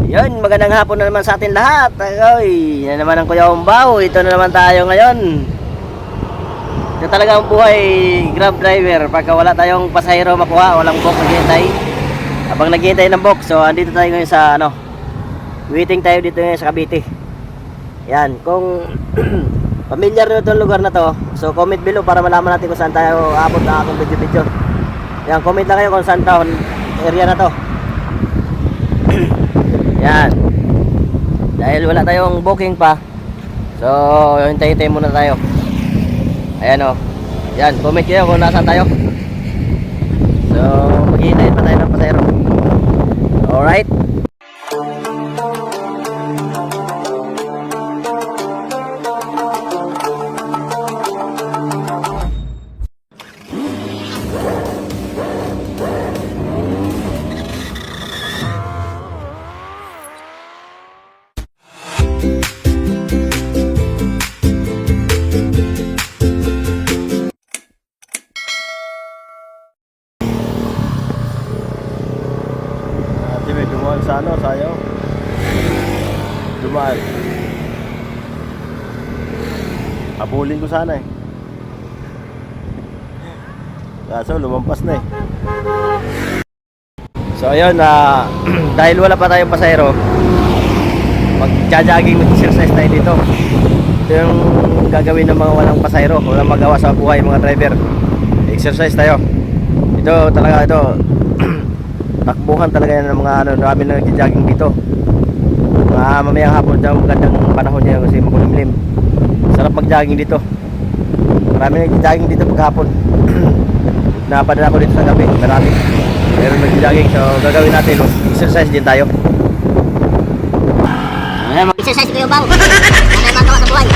Yun, magandang hapon na naman sa atin lahat. Ay, yan naman ang Kuya Umbaw. Ito na naman tayo ngayon. Ito talaga ang buhay Grab driver. Pagka wala tayong pasahero makuha, walang book naghihintay. Habang naghihintay ng book, so andito tayo ngayon sa waiting tayo dito ngayon sa Cavite. Yan, kung familiar nyo itong lugar na to, so comment below para malaman natin kung saan tayo aabot na akong video. Yan, comment lang kayo kung saan town area na to. Yan. Dahil wala tayong booking pa, so hintay-hintay muna tayo. Ayan o. Yan, comment kayo kung nasaan tayo. So maghihintay pa tayo ng pasahero. Alright. Dumaan sa sayo. Dumaan. Habulin ko sana eh. Kaso lumampas na eh. So ayun, dahil wala pa tayong pasahero, mag-jogging, mag-exercise tayo dito. Ito yung gagawin ng mga walang pasahero, walang magawa sa buhay mga driver. Exercise tayo. Ito talaga, ito takbuhan talaga yan ng mga marami na nag-jogging dito. Mamayang hapon daw, magandang panahon niya kasi makulimlim. Sarap mag-jogging dito. Marami nag-jogging dito paghapon. Napadala ko dito sa gabi, marami. Meron nag-jogging, so gagawin natin, exercise din tayo. Exercise ko yung bang. Ano magawa sa buhay?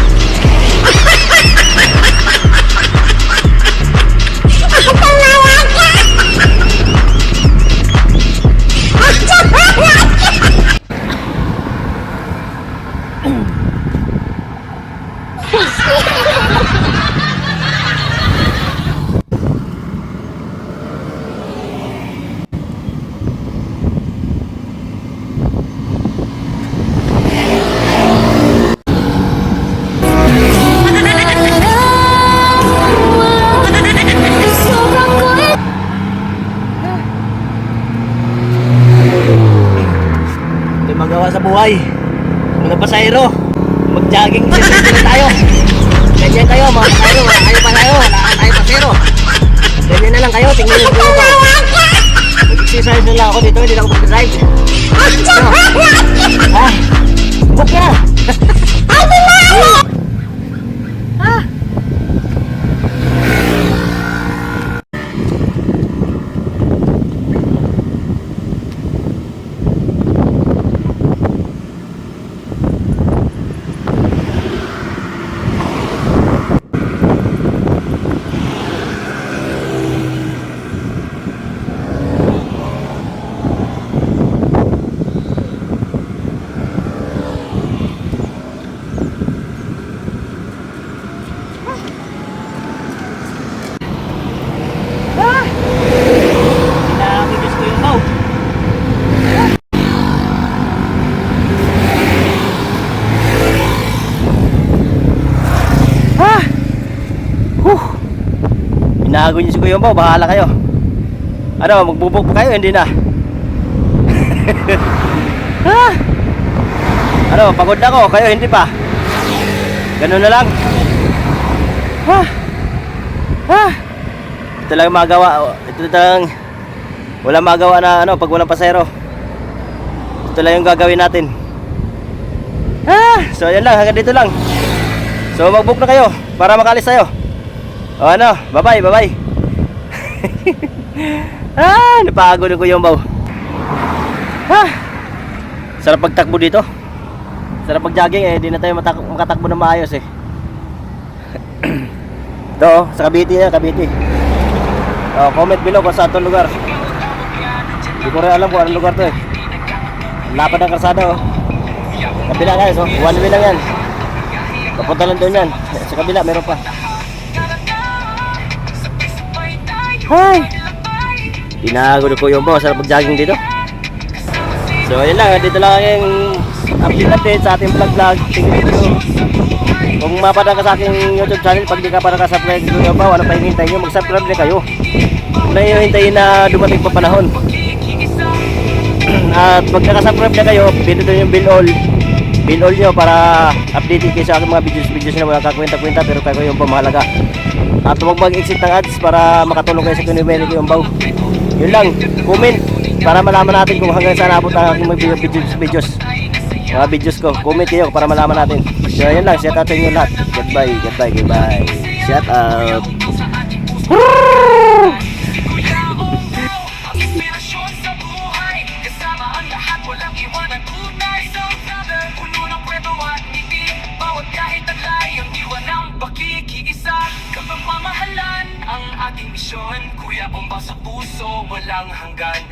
Magawa sa buhay mga pasahero, mag-jogging exercise tayo. Ganyan kayo mga pasahero, wala kayo pasahero, wala kayo pasahero. Ganyan na lang kayo, tingnan nyo ko ba. Mag-exercise na lang ako dito, hindi na ako mag-drive. Ha? Book na! Inago niyo si Kuya Umbaw, bahala kayo. Ano, magbubuk pa kayo, hindi na. Ano, pagod na ako, kayo hindi pa. Ganun na lang. Ito lang magawa. Ito lang walang magawa na pag walang pasahero. Ito lang yung gagawin natin. So ayan lang, hanggang dito lang. So mag-book na kayo para makalis tayo. O ano, bye bye. Napagod ko yung baw. Sarap pagtakbo dito. Sarap pag-jogging eh, di na tayo makatakbo na maayos eh. Ito, sa Cavite yan, Cavite. Comment below kung saan itong lugar. Hindi ko rin alam kung anong lugar to eh. Lapad ng karsada oh. Kabila guys, one way lang yan. Papunta lang doon yan. Sa kabila meron pa. Hi! Tinago na po yung boss. Sarap mag-jogging dito. So ayun lang, dito lang yung update sa ating vlog. Tingnan nyo. Kung mapadang ka sa aking YouTube channel, pag di ka pa nakasubscribe kay Kuya Bao, ano pa hinihintay nyo? Mag-subscribe na kayo. Ano yung hintayin na dumating pa panahon. At pag nakasubscribe na kayo, pinutin yung bill all nyo para updated kayo sa aking mga videos na mga kakwenta-kwenta, pero kayo yung pamahalaga. At huwag mag-exit ng ads para makatulong kayo sa kinibili ko yung Bao. Yun lang, comment para malaman natin kung hanggang saan abot ang aking mga videos ko. Comment kayo para malaman natin. So yun lang, shout out sa inyo lahat. Goodbye. Shout out. Inspirasyon sa buhay, kasama ang lahat, walang iwanan tunay sa vlogger. Puno ng kwento at ngiti, bawat kahit taglay ang diwa ng pakikiisa. Kapamamahalan ang ating misyon, Kuya Bao sa puso, walang hanggan.